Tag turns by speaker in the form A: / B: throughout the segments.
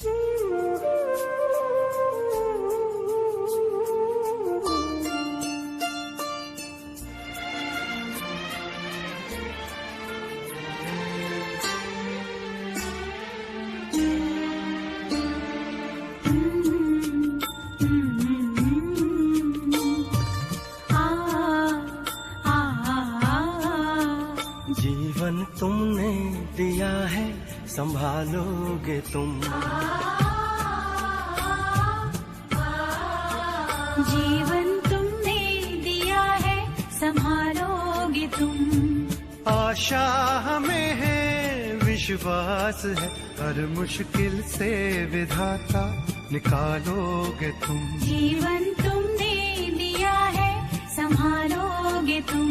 A: जीवन तुमने दिया है संभालोगे तुम,
B: जीवन तुमने दिया है संभालोगे तुम।
C: आशा हमें है, विश्वास है, हर मुश्किल से विधाता निकालोगे तुम।
B: जीवन तुमने दिया है संभालोगे तुम।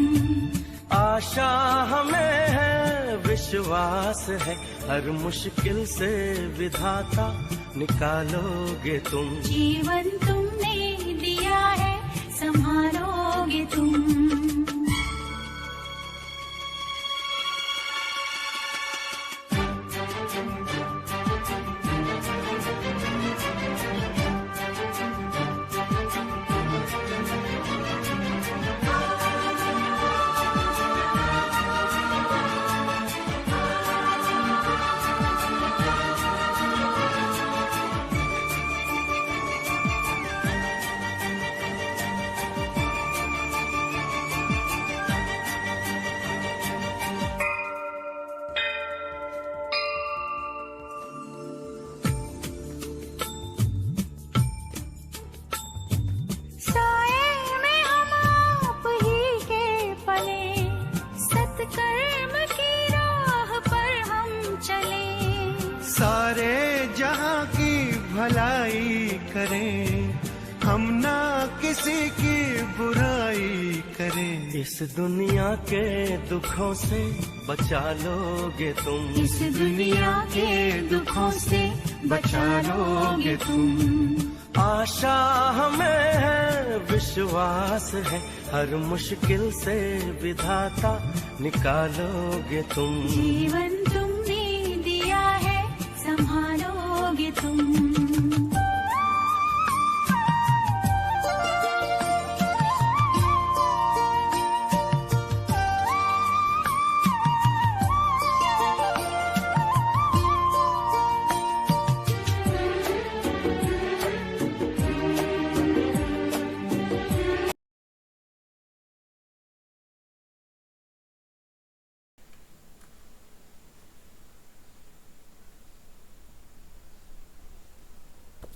A: आशा हमें है, विश्वास है, हर मुश्किल से विधाता निकालोगे तुम।
B: जीवन तुमने दिया है संभालोगे तुम।
C: सारे जहां की भलाई करें, हम ना किसी की बुराई करें।
A: इस दुनिया के दुखों से बचा लोगे तुम,
B: इस दुनिया के दुखों से बचा लोगे तुम।
A: आशा हमें है, विश्वास है, हर मुश्किल से विधाता निकालोगे तुम।
B: जीवन तुमने दिया है संभालोगे तुम।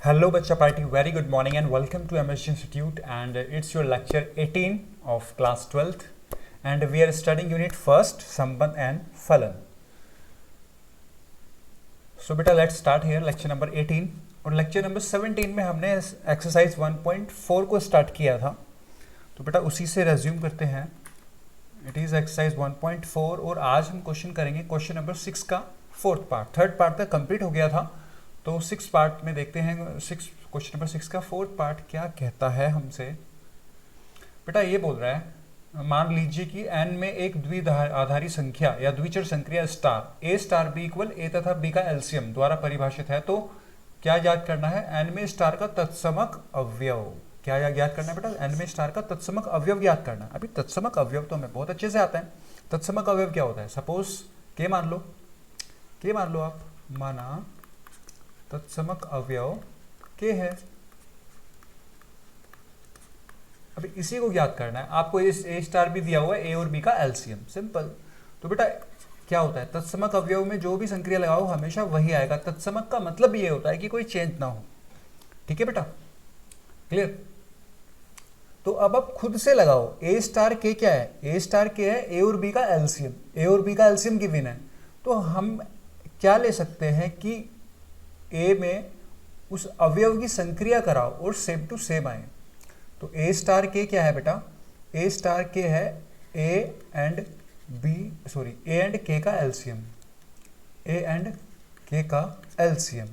D: Hello Bachcha Party, very good morning and welcome to MSG Institute, and it's your lecture 18 of class 12th and we are studying unit 1st Sambandh and Falan. So beta let's start here lecture number 18 और lecture number 17 में हमने exercise 1.4 को start किया था, तो बेटा उसी से resume करते हैं. It is exercise 1.4 और आज हम क्वेश्चन करेंगे क्वेश्चन नंबर 6 का फोर्थ पार्ट. थर्ड पार्ट तक कंप्लीट हो गया था, तो 6 पार्ट में देखते हैं क्वेश्चन नंबर 6 का फोर्थ पार्ट क्या कहता है हमसे. बेटा ये बोल रहा है, मान लीजिए कि n में एक द्विआधारी संख्या या द्विचर संख्या star a star b equal a तथा b का एलसीएम द्वारा परिभाषित है, तो क्या याद करना है? n में स्टार का तत्समक अवयव. क्या याद करना है बेटा? n में स्टार का तत्समक अवयव याद करना है. अभी तत्समक अवयव तो हमें बहुत अच्छे से आता है. तत्समक अवयव क्या होता है? सपोज के मान लो आप, माना तत्समक अवयव के है. अभी इसी को याद करना है आपको. इस ए स्टार भी दिया हुआ है, ए और बी का एलसीएम, सिंपल. तो बेटा क्या होता है? तत्समक अवयव में जो भी संक्रिया लगाओ हमेशा वही आएगा. तत्समक का मतलब ये होता है कि कोई चेंज ना हो. ठीक है बेटा, क्लियर? तो अब आप खुद से लगाओ. ए स्टार के क्या है? ए स्टार के है ए और बी का एलसीएम. ए और बी का एलसीएम गिवन है, तो हम क्या ले सकते हैं कि ए में उस अवयव की संक्रिया कराओ और सेम टू सेम आए. तो ए स्टार के क्या है बेटा? ए स्टार के है ए एंड के का एलसीएम. ए एंड के का एलसीएम.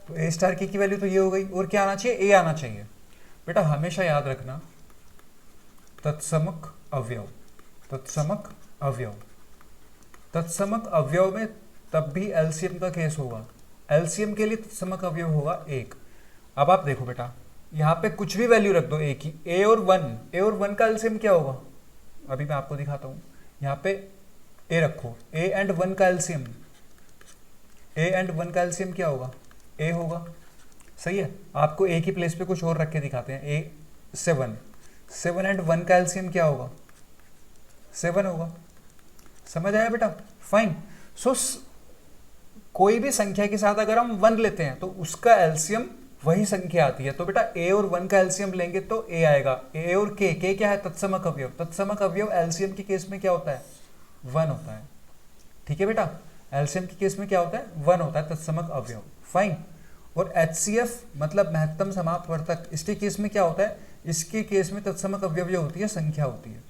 D: तो ए स्टार के की वैल्यू तो ये हो गई, और क्या आना चाहिए? ए आना चाहिए. बेटा हमेशा याद रखना, तत्समक अवयव, तत्समक अवयव, तत्समक अवयव में तब भी एलसीएम का केस होगा. एलसीएम के लिए तत्समक अवयव होगा 1। अब आप देखो बेटा, यहाँ पे कुछ भी वैल्यू रख दो ए की, ए और 1 का एलसीएम क्या होगा, अभी मैं आपको दिखाता हूँ। यहाँ पे ए रखो, ए एंड 1 का एलसीएम, ए एंड 1 का एलसीएम क्या होगा, ए होगा, सही है। आपको ए की प्लेस पे कुछ और रख के दिखाते हैं, ए 7 एंड 1 का एलसीएम क्या होगा, 7 होगा। समझ आया बेटा, फाइन। सो कोई भी संख्या के साथ अगर हम 1 लेते हैं तो उसका एलसीएम वही संख्या आती है। तो बेटा ए और 1 का एलसीएम लेंगे तो ए आएगा, ए और के क्या है, तत्समक अवयव। तत्समक अवयव एलसीएम के केस में क्या होता है, 1 होता है। ठीक है बेटा, एलसीएम के केस में क्या होता है, 1 होता है तत्समक अवयव, फाइन। और एचसीएफ मतलब महत्तम समापवर्तक, इसके केस में क्या होता है, इसके केस में तत्समक अवयव जो होती है संख्या होती है।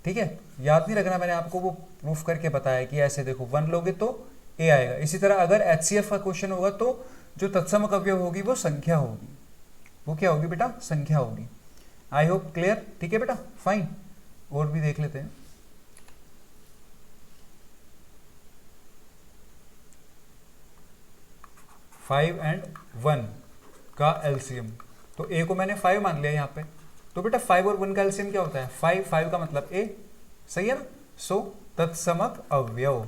D: ठीक है, याद नहीं रखना, मैंने आपको वो प्रूफ करके बताया कि ऐसे देखो 1 लोगे तो ए आएगा। इसी तरह अगर एचसीएफ का क्वेश्चन होगा तो जो तत्समक अवयव होगी वो संख्या होगी। वो क्या होगी बेटा, संख्या होगी। I hope clear. ठीक है बेटा, फाइन। और भी देख लेते हैं। फाइव एंड 1 का एलसीएम, तो ए को मैंने 5 मान लिया यहाँ पे। तो बेटा 5 और 1 का एलसीएम क्या होता है, 5 का मतलब ए, सही है ना। सो तत्समक अवयव,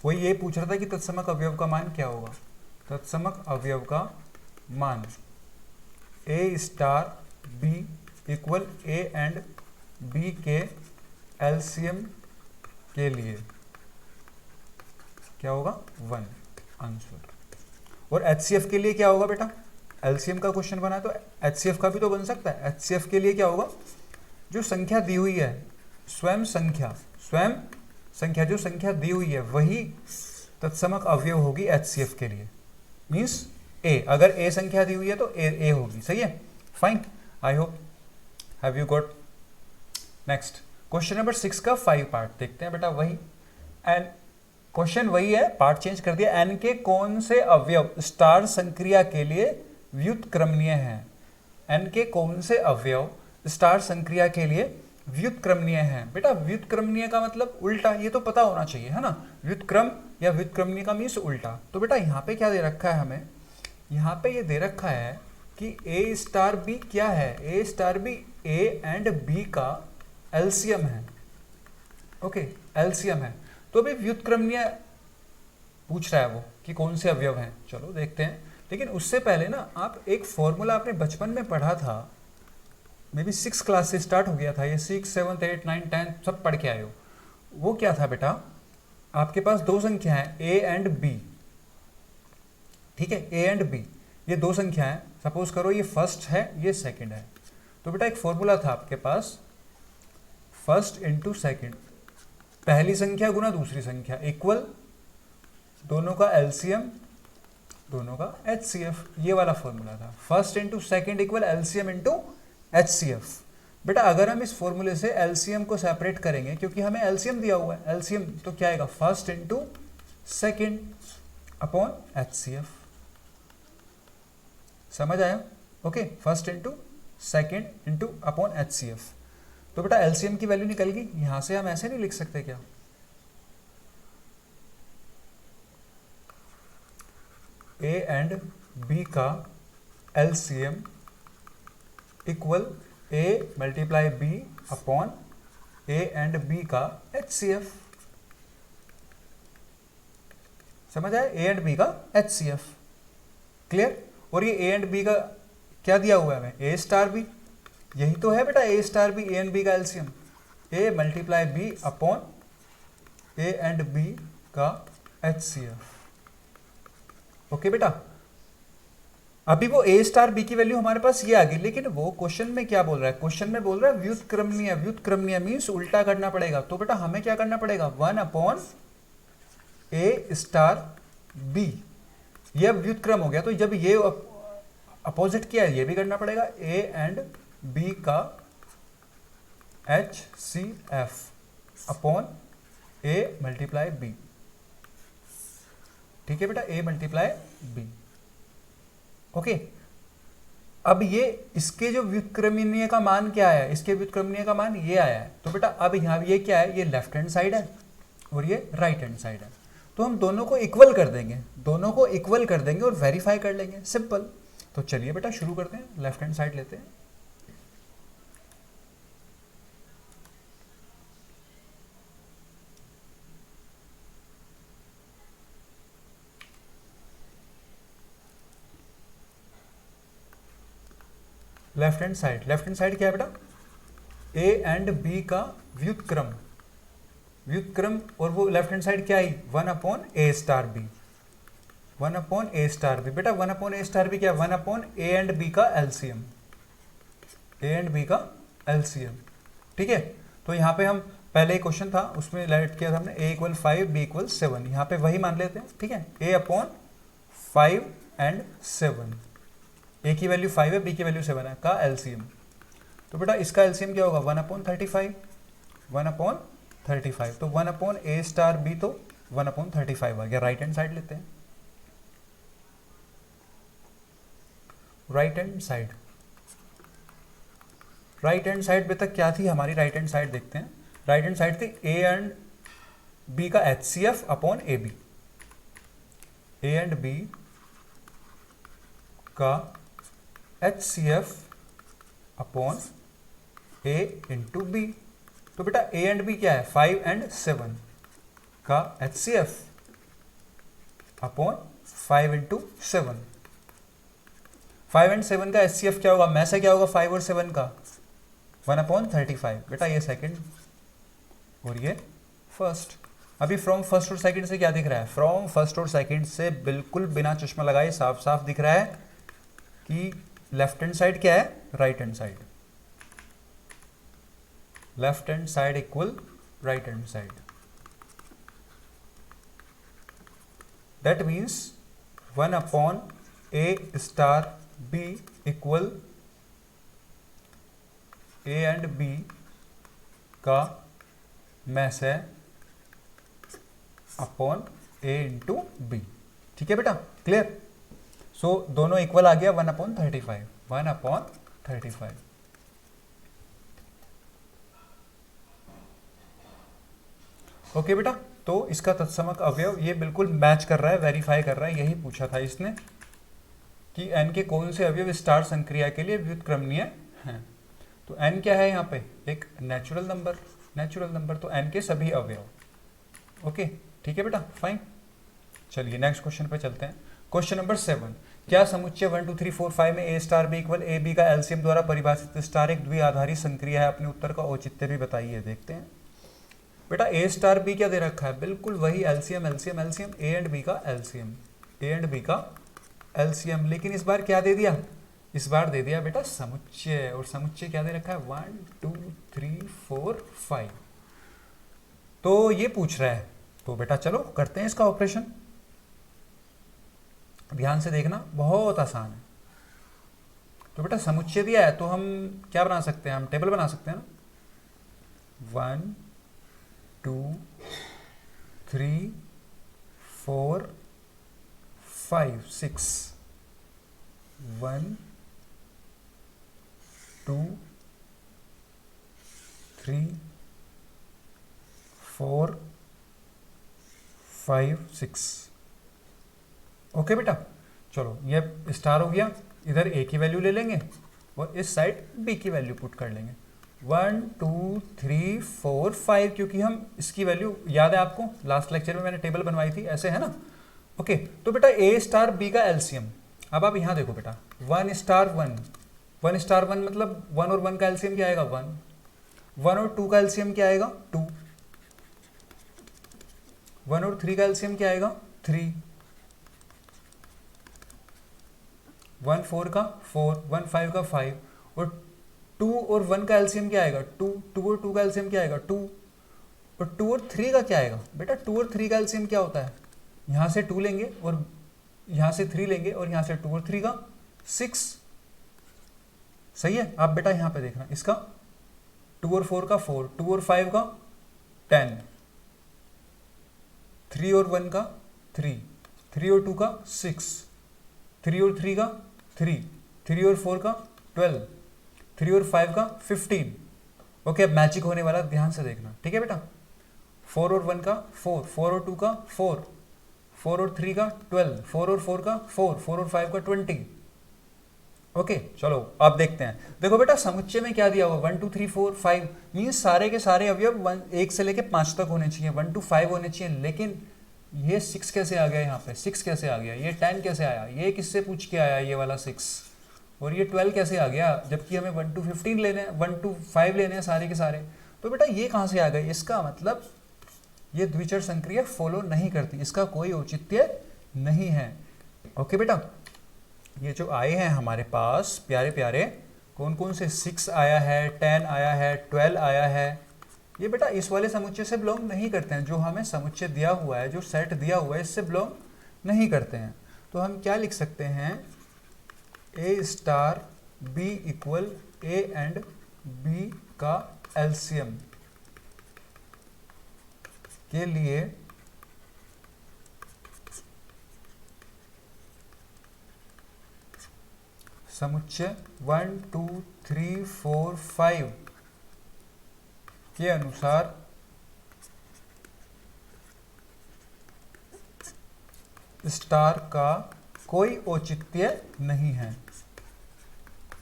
D: वही ये पूछ रहा था कि तत्समक अवयव का मान क्या होगा। तत्समक अवयव का मान A star B equal A and B के एलसीएम के लिए क्या होगा, 1 आंसर। और एचसीएफ के लिए क्या होगा बेटा, एलसीएम का क्वेश्चन बना तो एचसीएफ का भी तो बन सकता है। एचसीएफ के लिए क्या होगा, जो संख्या दी हुई है, स्वयं संख्या जो संख्या दी हुई है वही तत्समक अवयव होगी एचसीएफ के लिए। मीन्स ए, अगर ए संख्या दी हुई है तो ए होगी, सही है, fine. I hope have you got. Next question number 6 का 5 पार्ट देखते हैं बेटा। वही एंड क्वेश्चन वही है, पार्ट चेंज कर दिया। एन के कौन से अवयव स्टार संक्रिया के लिए व्युत्क्रमणीय हैं। एन के कौन से अवयव स्टार संक्रिया के लिए व्युत्क्रमणीय हैं। बेटा व्युत्क्रमणीय का मतलब उल्टा, ये तो पता होना चाहिए है ना। व्युत्क्रम या व्युत्क्रमणीय का मीन्स उल्टा। तो बेटा यहाँ पे क्या दे रखा है हमें, यहाँ पे ये दे रखा है कि ए स्टार बी क्या है, A star B A and B का एलसीएम है। ओके, एलसीएम है। तो अभी व्युत्क्रमणीय पूछ रहा है वो कि कौन से अवयव हैं। चलो देखते हैं, लेकिन उससे पहले ना आप एक फॉर्मूला आपने बचपन में पढ़ा था, मे बी 6 क्लास से स्टार्ट हो गया था ये, 6, 7, 8, 9, 10 सब पढ़ के आए हो। वो क्या था बेटा, आपके पास 2 संख्या है ए एंड बी। ठीक है, ए एंड बी ये 2 संख्या है। सपोज करो ये फर्स्ट है, ये सेकंड है। तो बेटा एक फॉर्मूला था आपके पास, फर्स्ट इंटू सेकंड, पहली संख्या गुना दूसरी संख्या इक्वल दोनों का एलसीएम दोनों का एचसीएफ। ये वाला फॉर्मूला था, first into second equal LCM into HCF. बेटा अगर हम इस फॉर्मूले से एलसीएम को सेपरेट करेंगे, क्योंकि हमें एलसीएम दिया हुआ है, एलसीएम तो क्या आएगा, first into second upon HCF. समझ आया? Okay, first into second into upon HCF. तो बेटा एलसीएम की वैल्यू निकल गई। यहां से हम ऐसे नहीं लिख सकते क्या, ए एंड बी का LCM equal A multiply B upon A and B का एचसीएफ। समझ आया? ए एंड बी का एचसीएफ, क्लियर। और ये ए एंड बी का क्या दिया हुआ है हमें, ए स्टार बी, यही तो है बेटा A star B, A and B का LCM, A multiply B upon A and B का एचसीएफ। ओके बेटा, अभी वो ए स्टार बी की वैल्यू हमारे पास ये आ गई, लेकिन वो क्वेश्चन में क्या बोल रहा है, क्वेश्चन में बोल रहा है व्युत्क्रमणीय। व्युत्क्रमणीय मीन्स उल्टा करना पड़ेगा। तो बेटा हमें क्या करना पड़ेगा, 1 अपॉन ए स्टार बी, ये व्युत्क्रम हो गया। तो जब ये अपोजिट किया ये भी करना पड़ेगा, ए एंड बी का एच सी एफ अपॉन ए मल्टीप्लाई बी। ठीक है बेटा, ए मल्टीप्लाई बी। ओके, अब ये इसके जो व्युत्क्रमणीय का मान क्या आया, इसके व्युत्क्रमणीय का मान ये आया है। तो बेटा अब यहाँ ये क्या है, ये लेफ्ट हैंड साइड है और ये राइट हैंड साइड है। तो हम दोनों को इक्वल कर देंगे, दोनों को इक्वल कर देंगे और वेरीफाई कर लेंगे, सिंपल। तो चलिए बेटा शुरू करते हैं, लेफ्ट हैंड साइड लेते हैं। लेफ्ट हैंड साइड क्या है बेटा? ए एंड बी का व्युत्क्रम, और वो लेफ्ट हैंड साइड क्या आई? 1/a star B, 1/a star B. बेटा 1/a स्टार बी क्या? 1/a एंड बी का एलसीएम, ठीक है। तो यहाँ पे हम पहले क्वेश्चन था उसमें लेट किया था हमने a = 5 b = 7, यहाँ पे वही मान लेते हैं, ठीक है। a/5 एंड 7, a की वैल्यू 5 है, b की वैल्यू 7 है, का एलसीएम। तो बेटा इसका एलसीएम क्या होगा? 1/35, 1/35। तो 1/a स्टार b तो 1/35 आ गया। राइट हैंड साइड लेते हैं, राइट हैंड साइड बेटा क्या थी हमारी? राइट हैंड साइड देखते हैं। राइट हैंड साइड थी a एंड b का HCF/AB, a एंड b का HCF/A इंटू बी। तो बेटा a एंड b क्या है? 5 एंड 7 का HCF/5 इंटू 7। 5 एंड 7 का HCF क्या होगा? में से क्या होगा 5 और 7 का? 1/35। बेटा ये सेकंड और ये फर्स्ट। अभी फ्रॉम फर्स्ट और सेकंड से क्या दिख रहा है? फ्रॉम फर्स्ट और सेकंड से बिल्कुल बिना चश्मा लगाए साफ साफ दिख रहा है कि लेफ्ट हैंड साइड क्या है? Right hand side. Left hand side equal right hand side. That means 1/a star b equal a and b का में से अपॉन a इंटू बी, ठीक है बेटा, क्लियर। सो दोनों इक्वल आ गया 1/35, 1/35। ओके बेटा, तो इसका तत्समक अवयव ये बिल्कुल मैच कर रहा है, वेरीफाई कर रहा है। यही पूछा था इसने कि n के कौन से अवयव स्टार संक्रिया के लिए व्युत्क्रमणीय हैं। तो n क्या है यहाँ पे? एक नेचुरल नंबर, तो n के सभी अवयव। ओके ठीक है बेटा, फाइन। चलिए नेक्स्ट क्वेश्चन पे चलते हैं। क्वेश्चन नंबर 7, क्या समुच्चय 1 2 3 4 5 में a star b equal a b का एलसीएम द्वारा परिभाषित स्टार एक द्विआधारी संक्रिया है? अपने उत्तर का औचित्य भी बताइए। देखते हैं बेटा, a स्टार b क्या दे रखा है? बिल्कुल वही एलसीएम, a एंड b का एलसीएम, लेकिन इस बार क्या दे दिया? इस बार दे दिया बेटा समुच्चय, और समुच्चय क्या दे रखा है? 1 2 3 4 5। तो ये पूछ रहा है, तो बेटा चलो करते हैं इसका ऑपरेशन। ध्यान से देखना, बहुत आसान है। तो बेटा समुच्चय दिया है तो हम क्या बना सकते हैं? हम टेबल बना सकते हैं ना। 1 2 3 4 5 6 1 2 3 4 5 6। ओके बेटा, चलो ये स्टार हो गया। इधर a की वैल्यू ले लेंगे और इस साइड b की वैल्यू पुट कर लेंगे। 1 2 3 4 5, क्योंकि हम इसकी वैल्यू याद है आपको, लास्ट लेक्चर में मैंने टेबल बनवाई थी, ऐसे है ना। ओके तो बेटा a स्टार b का एलसीएम। अब आप यहाँ देखो बेटा, 1 स्टार 1 मतलब 1 और 1 का एलसीएम क्या आएगा? 1 और 2 का एलसीएम क्या आएगा? 2। 1 और 3 का एलसीएम क्या आएगा? 3। 1 4 का 4, 1 5 का 5, और 2 और 1 का एलसीएम क्या आएगा? 2। 2 और 2 का एलसीएम क्या आएगा? 2। और 2 और 3 का क्या आएगा? बेटा 2 और 3 का एलसीएम क्या होता है? यहाँ से 2 लेंगे और यहाँ से 3 लेंगे और यहाँ से 2 और 3 का 6। सही है। अब बेटा यहाँ पे देखना, इसका 2 और 4 का 4, 2 और 5 का 10, 3 और 1 का 3, 3 और 2 का 6, 3 और 3 का 3, 3 और 4 का 12, 3 और 5 का 15। ओके अब मैजिक होने वाला, ध्यान से देखना, ठीक है बेटा। 4 और 1 का 4, 4 और 2 का 4, 4 और 3 का 12, 4 और 4 का 4, 4 और 5 का 20। ओके चलो अब देखते हैं। देखो बेटा समुच्चय में क्या दिया हुआ 1 2 3 4 5 मीन्स सारे के सारे अवयव 1 से लेके 5 तक होने चाहिए, 1 to 5 होने चाहिए। लेकिन ये 6 कैसे आ गया यहाँ पे, 6 कैसे आ गया, ये 10 कैसे आया, ये किससे पूछ के आया ये वाला 6, और ये 12 कैसे आ गया, जबकि हमें 1 to 15 लेने हैं, 1 to 5 लेने हैं सारे के सारे। तो बेटा ये कहाँ से आ गए, इसका मतलब ये द्विचर संक्रिया फॉलो नहीं करती, इसका कोई औचित्य नहीं है। ओके बेटा, ये जो आए हैं हमारे पास प्यारे प्यारे, कौन कौन से 6 आया है, 10 आया है, 12 आया है, ये बेटा इस वाले समुच्चय से बिलोंग नहीं करते हैं। जो हमें समुच्चय दिया हुआ है, जो सेट दिया हुआ है, इससे बिलोंग नहीं करते हैं। तो हम क्या लिख सकते हैं, A star B equal A and B का एलसीएम के लिए समुच्चय 1 2 3 4 5 के अनुसार स्टार का कोई औचित्य नहीं है,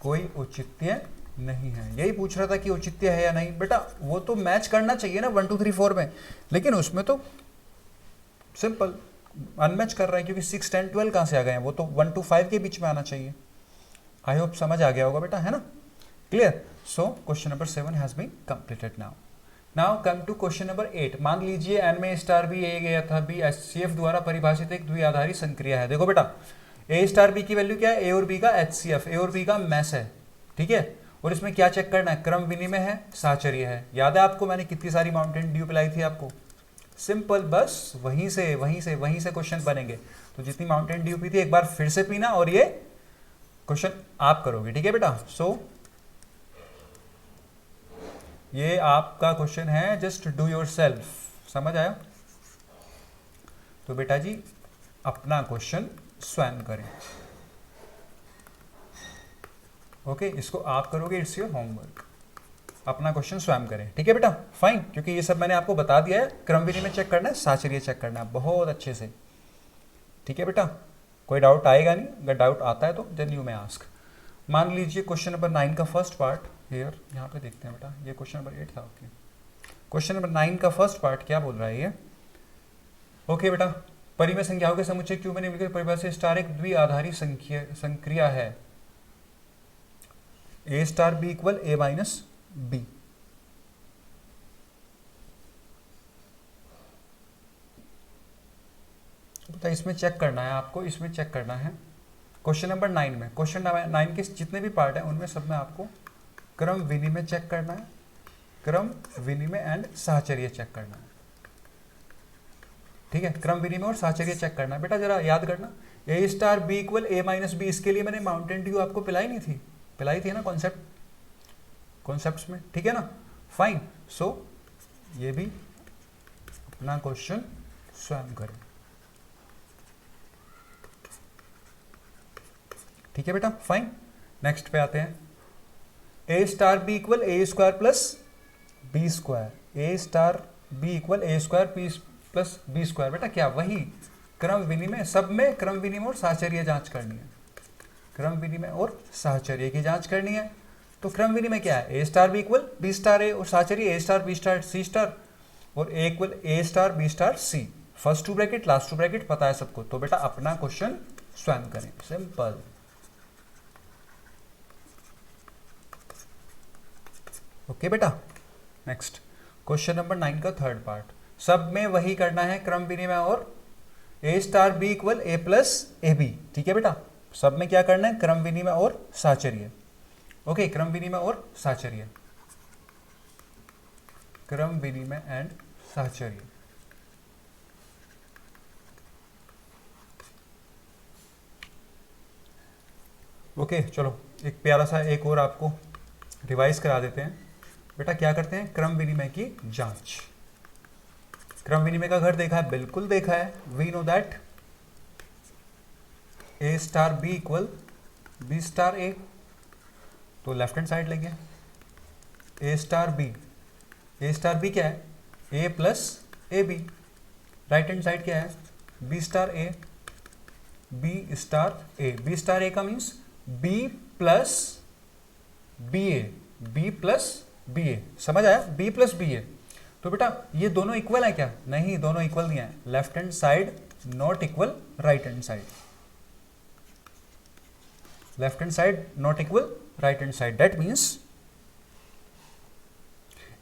D: कोई औचित्य नहीं है। यही पूछ रहा था कि औचित्य है या नहीं। बेटा वो तो मैच करना चाहिए ना 1 2 3 4 में, लेकिन उसमें तो सिंपल अनमैच कर रहा है, क्योंकि 6 10 12 कहाँ से आ गए हैं, वो तो 1 to 5 के बीच में आना चाहिए। आई होप समझ आ गया होगा बेटा, है ना, clear. So question number 7 has been completed. Now come to question number 8। मान लीजिए एन में स्टार बी ए गया था, बी HCF द्वारा परिभाषित एक द्विआधारी संक्रिया है। देखो बेटा ए स्टार बी की वैल्यू क्या है, ए और बी का HCF, ए और बी का मैस है, ठीक है। और इसमें क्या चेक करना है, क्रम विनिमय है, साहचर्य है। याद है आपको मैंने कितनी सारी माउंटेन ड्यू पिलाई थी आपको, सिंपल बस वहीं से क्वेश्चन बनेंगे। तो जितनी माउंटेन ड्यू पी थी एक बार फिर से पीना और ये क्वेश्चन आप करोगे, ठीक है बेटा। सो ये आपका क्वेश्चन है, जस्ट डू योर सेल्फ, समझ आया। तो बेटा जी अपना क्वेश्चन स्वयं करें, ओके इसको आप करोगे, इट्स योर होमवर्क। अपना क्वेश्चन स्वयं करें, ठीक है बेटा, फाइन। क्योंकि ये सब मैंने आपको बता दिया है, क्रम विनिमय चेक करना है, साहचर्य चेक करना है बहुत अच्छे से, ठीक है बेटा। कोई डाउट आएगा नहीं, अगर डाउट आता है तो देन यू मे आस्क। मान लीजिए क्वेश्चन नंबर 9 का फर्स्ट पार्ट हियर, यहाँ पे देखते हैं बेटा, ये क्वेश्चन नंबर 8 था। ओके क्वेश्चन नंबर 9 का फर्स्ट पार्ट क्या बोल रहा है ये, ओके बेटा। परिमेय संख्याओं के समुच्चय क्यू में निम्नलिखित परिभाषा स्टार एक द्विआधारी संक्रिया है, A star B equal A minus B. बेटा इसमें चेक करना है आपको, इसमें चेक करना है क्वेश्चन नंबर 9 में। क्वेश्चन नंबर 9 के जितने भी पार्ट हैं उनमें सब में आपको क्रम विनिमय चेक करना है, क्रम विनिमय एंड साहचर्य चेक करना है, ठीक है। क्रम विनिमय और साहचर्य चेक करना है बेटा, जरा याद करना। ए स्टार बी इक्वल ए माइनस बी, इसके लिए मैंने माउंटेन ड्यू आपको पिलाई नहीं थी, पिलाई थी ना कॉन्सेप्ट्स में, ठीक है ना, फाइन। सो ये भी अपना क्वेश्चन स्वयं करें, ठीक है बेटा, फाइन। नेक्स्ट पे आते हैं, A star B equal A square plus B square, A star B equal A square plus B square. बेटा क्या वही क्रम विनिमय, सब में क्रम विनिमय और साहचर्य जांच करनी है, क्रम विनिमय और साहचर्य की जांच करनी है। तो क्रम विनिमय क्या है, A star B equal B star A, और साहचर्य A star B star C star, और A equal A star B star C. First two bracket last two bracket पता है सबको। तो बेटा अपना क्वेश्चन स्वयं करें, सिंपल। ओके बेटा, नेक्स्ट क्वेश्चन नंबर 9 का थर्ड पार्ट, सब में वही करना है, क्रम विनिमय और A star B equal A plus A B, ठीक है बेटा। सब में क्या करना है, क्रम विनिमय और साहचर्य, ओके क्रम विनिमय और साहचर्य, क्रम विनिमय एंड साहचर्य। ओके चलो एक प्यारा सा एक और आपको रिवाइज करा देते हैं बेटा। क्या करते हैं, क्रम विनिमय की जांच। क्रम विनिमय का घर देखा है, बिल्कुल देखा है। We know that A star B equal B star A, तो लेफ्ट हैंड साइड लेंगे A star B, A star B क्या है, A plus A B. Right hand side क्या है, B star A, B star A, B star A का means B plus B A, B plus B A, समझ आया, B plus B ए। तो बेटा ये दोनों इक्वल है क्या? नहीं, दोनों इक्वल नहीं है। Left hand side not equal right hand side, left hand side not equal right hand side, that means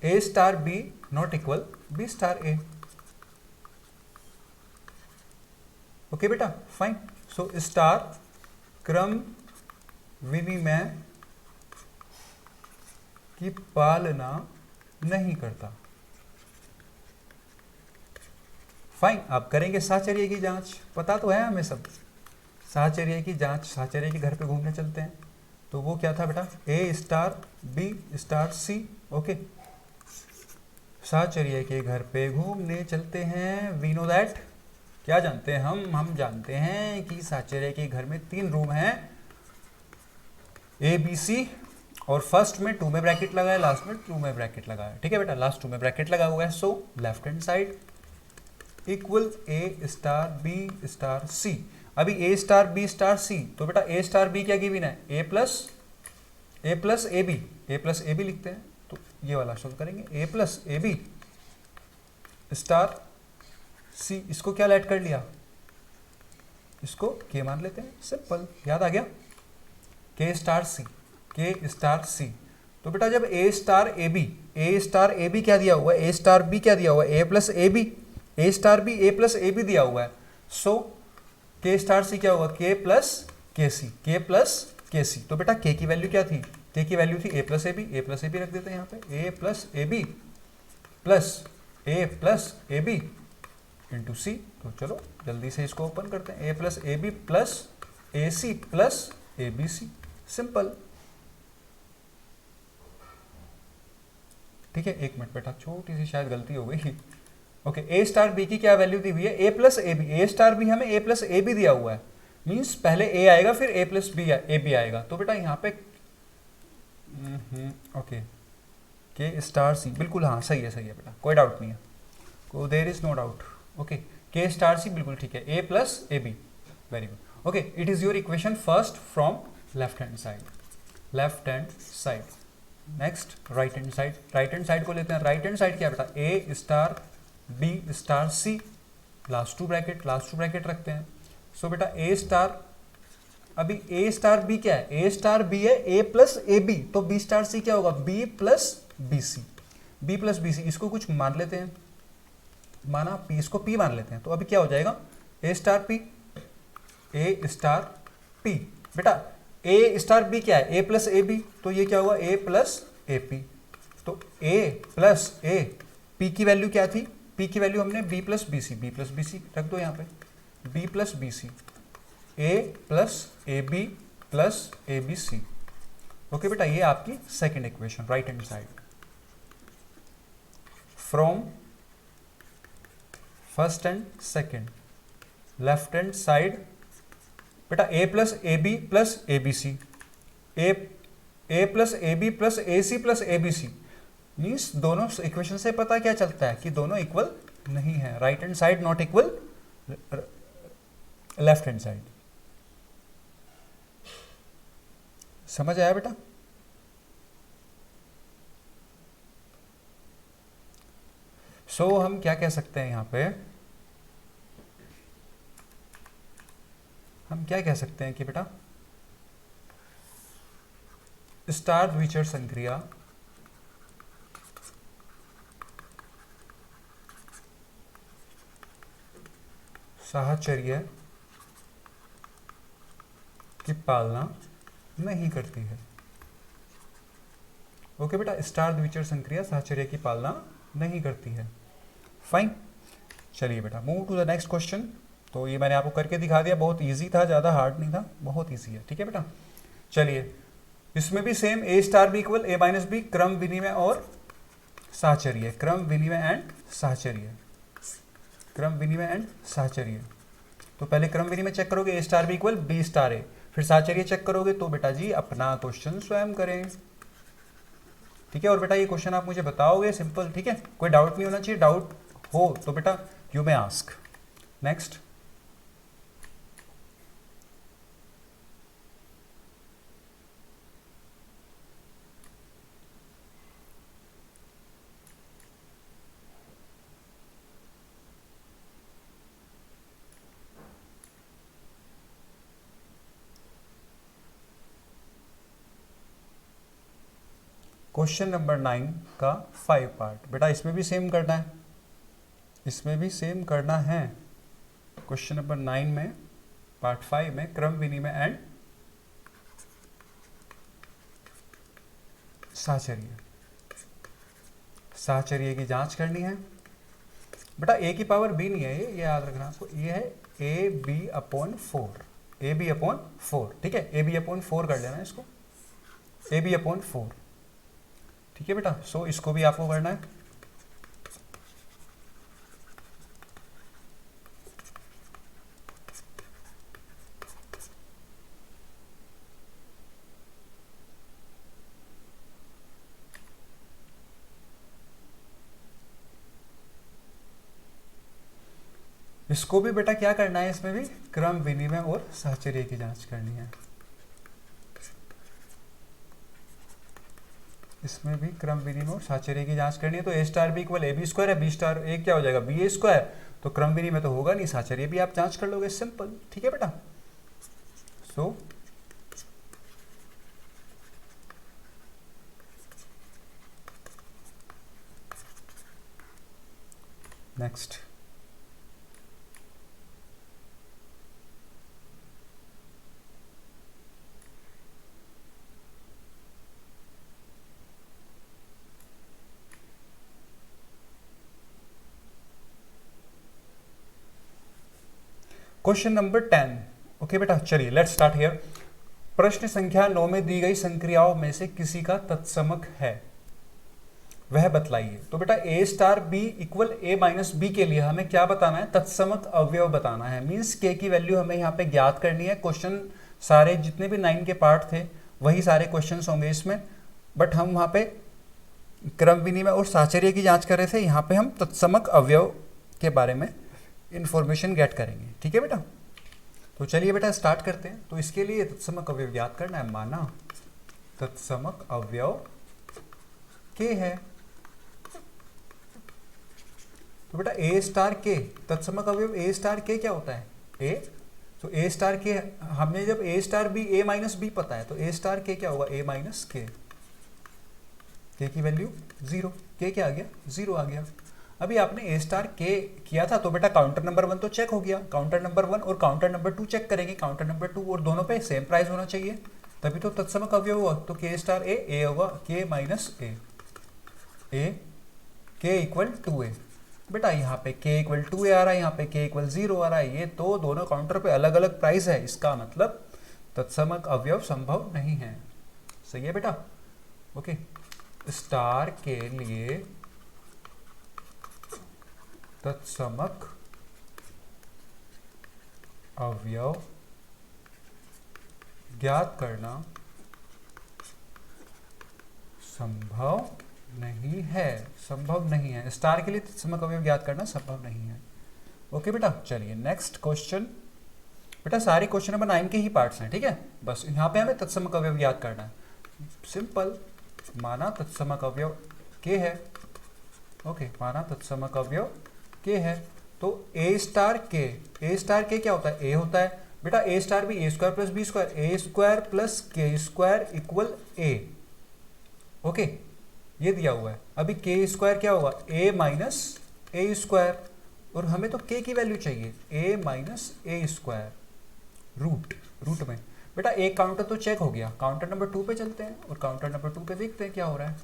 D: A star B not equal B star A. Okay बेटा, फाइन। सो स्टार क्रम विनिमय की पालना नहीं करता। Fine, आप करेंगे साहचर्य की जांच, पता तो है हमें सब। साहचर्य की जांच, साहचर्य के घर पे घूमने चलते हैं, तो वो क्या था बेटा? A star B star C. Okay, साहचर्य के घर पे घूमने चलते हैं। वी नो दैट, क्या जानते हैं हम जानते हैं कि साहचर्य के घर में 3 रूम हैं, ए बी सी, और फर्स्ट में 2 में ब्रैकेट लगाया, लास्ट में 2 में ब्रैकेट लगाया। ठीक है बेटा, लास्ट 2 में ब्रैकेट लगा हुआ है। So left hand side equal A star B star C. अभी A star B star C, तो बेटा ए स्टार बी क्या गिवन है? A plus A B, A plus A B लिखते हैं, तो ये वाला सोल्व करेंगे। A plus A B star C, इसको क्या लेट कर लिया? इसको के मान लेते हैं, सिंपल, याद आ गया। के स्टार सी, के स्टार सी। तो बेटा जब ए स्टार ए बी क्या दिया हुआ है? ए स्टार बी क्या दिया हुआ है? A plus A B, A star B A plus A B दिया हुआ है। सो के स्टार सी क्या हुआ? के प्लस के सी, के प्लस के सी। तो बेटा के की वैल्यू क्या थी? के की वैल्यू थी A plus A B, A plus A B रख देते हैं यहाँ पे, A plus A B plus A B into C. तो चलो जल्दी से इसको ओपन करते हैं, A plus A B plus A C plus A B C, simple. ठीक है, एक मिनट बेटा, छोटी सी शायद गलती हो गई। ओके, ए स्टार बी की क्या वैल्यू दी हुई है? A plus A B, A star B हमें ए प्लस ए बी दिया हुआ है, मीन्स पहले ए आएगा फिर ए प्लस बी ए बी आएगा। तो बेटा यहाँ पे ओके, के स्टार सी, बिल्कुल हाँ सही है बेटा, कोई डाउट नहीं है, there is no doubt. Okay, के स्टार सी बिल्कुल ठीक है, A plus A B, very good. Okay, it is your equation first from left hand side, left hand side. Next right hand side, right hand side को लेते हैं। Right hand side क्या बेटा? A star B star C, last 2 bracket रखते हैं। सो बेटा A star, अभी A star B क्या है? ए स्टार बी है ए प्लस ए बी, तो बी स्टार सी क्या होगा? B plus B C, B plus B C. इसको कुछ मान लेते हैं, माना पी, इसको पी मान लेते हैं, तो अभी क्या हो जाएगा? ए स्टार पी, ए स्टार पी। बेटा ए स्टार बी क्या है? ए प्लस ए बी, तो ये क्या हुआ? ए प्लस ए पी। तो ए प्लस ए, पी की वैल्यू क्या थी? पी की वैल्यू हमने बी प्लस बी सी रख दो यहाँ पे, B plus B C, A plus A B plus A B C. Okay बेटा, ये आपकी second equation right hand side from first and second left hand side. बेटा A plus A B plus A B C, A plus A B plus A C plus A B C, means दोनों equation से पता क्या चलता है कि दोनों equal नहीं है, right hand side not equal left hand side. समझ आया बेटा? सो हम क्या कह सकते हैं यहाँ पे? हम क्या कह सकते हैं कि बेटा स्टार द्विचर संक्रिया साहचर्य की पालना नहीं करती है। ओके बेटा, स्टार द्विचर संक्रिया साहचर्य की पालना नहीं करती है। फाइन, चलिए बेटा move to the next question. तो ये मैंने आपको करके दिखा दिया, बहुत इजी था, ज़्यादा हार्ड नहीं था, बहुत इजी है। ठीक है बेटा, चलिए इसमें भी सेम ए स्टार बी इक्वल ए माइनस बी, क्रम विनिमय और साहचर्य, क्रम विनिमय एंड साहचर्य, क्रम विनिमय एंड साहचर्य। तो पहले क्रम विनिमय चेक करोगे, A star B equal B star A, फिर साहचर्य चेक करोगे तो बेटा जी अपना क्वेश्चन स्वयं करें। ठीक है, और बेटा ये क्वेश्चन आप मुझे बताओगे सिंपल। ठीक है, कोई डाउट नहीं होना चाहिए, डाउट हो तो बेटा you may ask. Next question number 9 का 5 पार्ट। बेटा इसमें भी सेम करना है, इसमें भी सेम करना है। क्वेश्चन नंबर 9 में पार्ट 5 में क्रम विनिमय एंड साहचर्य, साहचर्य की जांच करनी है। बेटा a की पावर b नहीं है ये याद रखना आपको, ये है ab/4, ab/4, ठीक है, ab/4 कर लेना इसको, ab/4, ठीक है बेटा। सो इसको भी आपको करना है। इसको भी बेटा क्या करना है, इसमें भी क्रम विनिमय और साहचर्य की जांच करनी है। इसमें भी क्रम विनिमय और साहचर्य की जांच करनी है। तो a star B equal ab square है, b स्टार a क्या हो जाएगा ba स्क्वायर, तो क्रम विनिमय तो होगा नहीं, साहचर्य भी आप जांच कर लोगे, सिंपल, ठीक है बेटा। So next question number 10। Okay बेटा, चलिए लेट्स स्टार्ट हियर। प्रश्न संख्या 9 में दी गई संक्रियाओं में से किसी का तत्समक है, वह बतलाइए। तो बेटा a star b equal a minus b के लिए हमें क्या बताना है, तत्समक अवयव बताना है। मीन्स k की वैल्यू हमें यहाँ पे ज्ञात करनी है। क्वेश्चन सारे जितने भी 9 के पार्ट थे वही सारे क्वेश्चंस होंगे इसमें, बट हम वहाँ पे क्रम विनिमय और साहचर्य की जांच कर रहे थे, यहाँ पे हम तत्समक अवयव के बारे में इंफॉर्मेशन गेट करेंगे, ठीक है बेटा। तो चलिए बेटा स्टार्ट करते हैं। तो इसके लिए तत्समक अवयव याद करना है। माना तत्समक अवयव k है, तो बेटा a स्टार k, तत्समक अवयव a स्टार k क्या होता है, a। तो a स्टार k, हमने जब a star b a minus b पता है, तो a स्टार k क्या होगा, a माइनस k, k की वैल्यू 0, k क्या आ गया, 0 आ गया। अभी आपने a स्टार k किया था, तो बेटा काउंटर नंबर 1 तो चेक हो गया, काउंटर नंबर 1 और काउंटर नंबर 2 चेक करेंगे, काउंटर नंबर 2 और दोनों पे सेम प्राइस होना चाहिए, तभी तो तत्समक अवयव हुआ। तो k स्टार a होगा k minus a, k equal 2a। बेटा यहाँ पे k इक्वल 2a आ रहा है, यहाँ पे k इक्वल 0 आ रहा है, ये तो दोनों काउंटर पे अलग अलग प्राइस है, इसका मतलब तत्समक अवयव संभव नहीं है। सही है बेटा, ओके। स्टार के लिए तत्समक अवयव ज्ञात करना संभव नहीं है, संभव नहीं है। स्टार के लिए तत्समक अवयव ज्ञात करना संभव नहीं है। ओके बेटा, चलिए नेक्स्ट क्वेश्चन। बेटा सारे क्वेश्चन नंबर 9 के ही पार्ट्स हैं, ठीक है। बस यहाँ पे हमें तत्समक अवयव ज्ञात करना है, सिंपल। माना तत्समक अवयव k है, ओके, माना तत्समक अवयव k है, तो a स्टार k क्या होता है, a होता है। बेटा a स्टार भी a square plus b square, a square plus k square equal a, okay, ये दिया हुआ है। अभी k स्क्वायर क्या होगा, a माइनस a स्क्वायर, और हमें तो k की वैल्यू चाहिए a minus a square root में। बेटा एक काउंटर तो चेक हो गया, काउंटर नंबर 2 पे चलते हैं और काउंटर नंबर 2 पे देखते हैं क्या हो रहा है।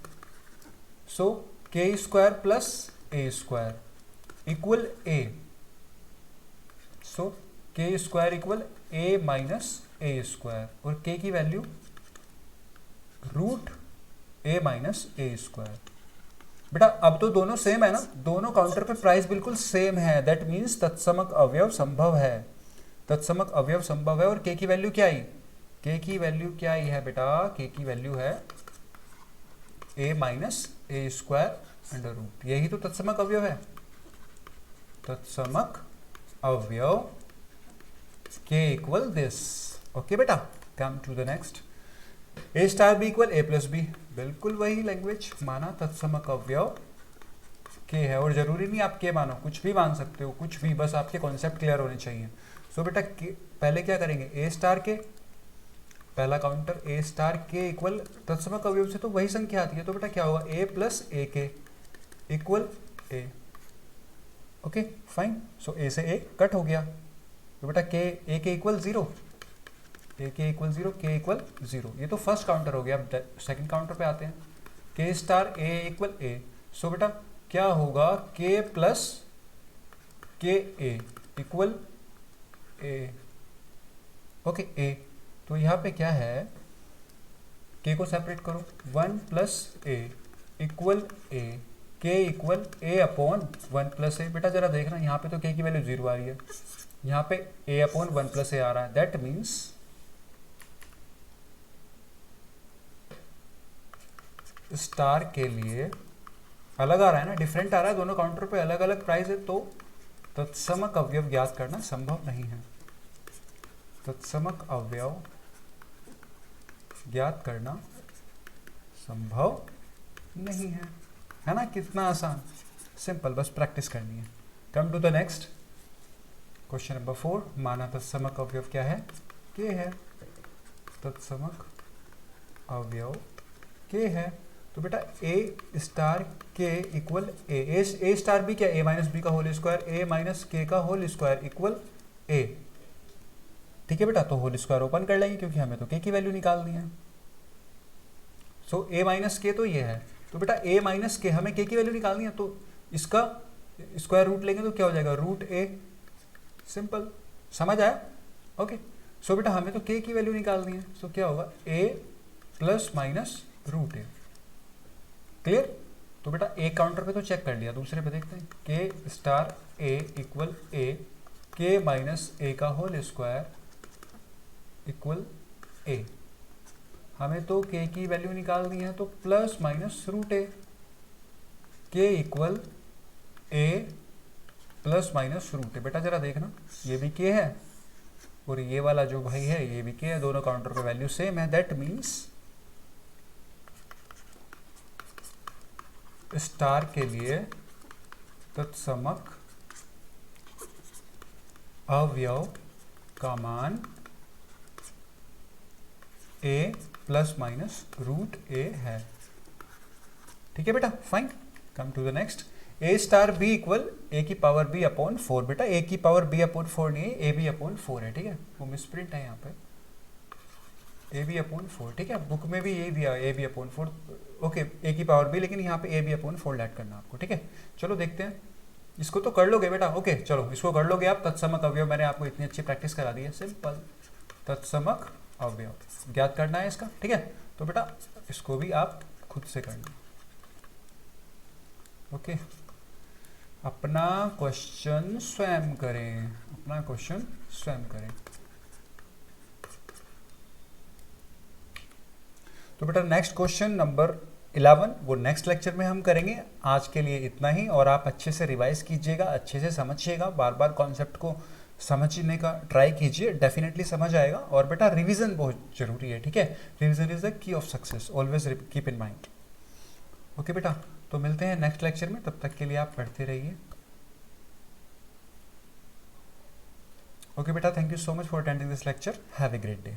D: So k square plus a square equal a, so k square equal a minus a square, और k की value root a minus a square. बेटा अब तो दोनों सेम है ना, दोनों काउंटर पे प्राइस बिल्कुल सेम है, दैट मीन्स तत्समक अवयव संभव है, तत्समक अवयव संभव है। और k की वैल्यू क्या आई, k की वैल्यू क्या आई है बेटा, k की वैल्यू है a minus a square under root, यही तो तत्समक अवयव है। तत्समक अवयव k इक्वल दिस, ओके बेटा। Come to the next. a star b equal a plus b, बिल्कुल वही लैंग्वेज। माना तत्समक अवयव k है, और जरूरी नहीं आप k मानो, कुछ भी मान सकते हो, कुछ भी, बस आपके कॉन्सेप्ट क्लियर होने चाहिए। सो बेटा पहले क्या करेंगे, a स्टार k पहला काउंटर ए स्टार के इक्वल तत्समक अवयव से तो वही संख्या आती है, तो बेटा क्या होगा ए प्लस ए के इक्वल ए। ओके फाइन, सो ए से ए कट हो गया, तो बेटा के ए के इक्वल 0, ए के इक्वल 0, के इक्वल 0। ये तो फर्स्ट काउंटर हो गया। अब सेकंड काउंटर पे आते हैं, के स्टार ए इक्वल ए। सो बेटा क्या होगा के प्लस के ए इक्वल ए। ओके ए, तो यहाँ पे क्या है, के को सेपरेट करो, 1 प्लस ए इक्वल ए, के इक्वल ए अपॉन 1 प्लस ए। बेटा जरा देखना यहाँ पे तो के की वैल्यू 0 आ रही है, यहाँ पे ए अपॉन 1 प्लस ए आ रहा है। दैट मीन्स स्टार के लिए अलग आ रहा है ना, डिफरेंट आ रहा है, दोनों काउंटर पे अलग अलग प्राइस है, तो तत्समक अवयव ज्ञात करना संभव नहीं है। तत्समक अवयव ज्ञात करना संभव नहीं है ना। कितना आसान, सिंपल, बस प्रैक्टिस करनी है। Come to the next question number 4। माना तत्समक अवयव क्या है, के है। तत्समक अवयव के है, तो बेटा ए स्टार के इक्वल ए स्टार बी क्या, ए माइनस बी का होल स्क्वायर, ए माइनस के का होल स्क्वायर इक्वल ए। ठीक है बेटा, तो होल स्क्वायर ओपन कर लेंगे क्योंकि हमें तो के की वैल्यू निकालनी है। सो ए माइनस के तो ये है, तो बेटा ए माइनस के हमें के की वैल्यू निकालनी है, तो इसका स्क्वायर रूट लेंगे तो क्या हो जाएगा, रूट ए। सिंपल, समझ आया। ओके, सो बेटा हमें तो के की वैल्यू निकालनी है, सो क्या होगा ए प्लस माइनस रूट ए। क्लियर। तो बेटा एक काउंटर पे तो चेक कर लिया, दूसरे पे देखते हैं, के स्टार ए इक्वल ए, के माइनस ए का होल स्क्वायर इक्वल ए। हमें तो के की वैल्यू निकालनी है, तो प्लस माइनस रूट ए, के equal A plus minus root ए। बेटा जरा देखना, ये भी के है और ये वाला जो भाई है ये भी के है, दोनों काउंटर पे वैल्यू सेम है। दैट मीन्स स्टार के लिए तत्समक अवयव का मान A plus minus root A है। ठीक है बेटा, fine. Come to the next, A star B equal A की पावर बी अपॉन 4। बेटा ए की पावर बी अपॉन 4 नहीं है, ए बी अपॉन 4 है। ठीक है, वो मिसप्रिंट है यहाँ पे, ए बी अपॉन 4। ठीक है, बुक में भी ये दिया ए बी अपॉन 4। ओके, ए की पावर बी, लेकिन यहाँ पे ए बी अपॉन 4 ऐड करना आपको। ठीक है, चलो देखते हैं, इसको तो कर लोगे बेटा। ओके चलो, इसको कर लोगे आप। तत्समक अवयव मैंने आपको इतनी अच्छी प्रैक्टिस करा दी है, सिंपल। तत्समक अवयव ज्ञात करना है इसका। ठीक है, तो बेटा इसको भी आप खुद से करना। ओके, अपना क्वेश्चन स्वयं करें, अपना क्वेश्चन स्वयं करें। तो बेटा नेक्स्ट क्वेश्चन नंबर 11 वो नेक्स्ट लेक्चर में हम करेंगे। आज के लिए इतना ही, और आप अच्छे से रिवाइज कीजिएगा, अच्छे से समझिएगा, बार बार कॉन्सेप्ट को समझने का ट्राई कीजिए, डेफिनेटली समझ आएगा। और बेटा रिवीजन बहुत जरूरी है। ठीक है, revision is the key of success, always keep in mind. Okay बेटा, तो मिलते हैं नेक्स्ट लेक्चर में, तब तक के लिए आप पढ़ते रहिए। ओके बेटा, thank you so much for attending this lecture, have a great day.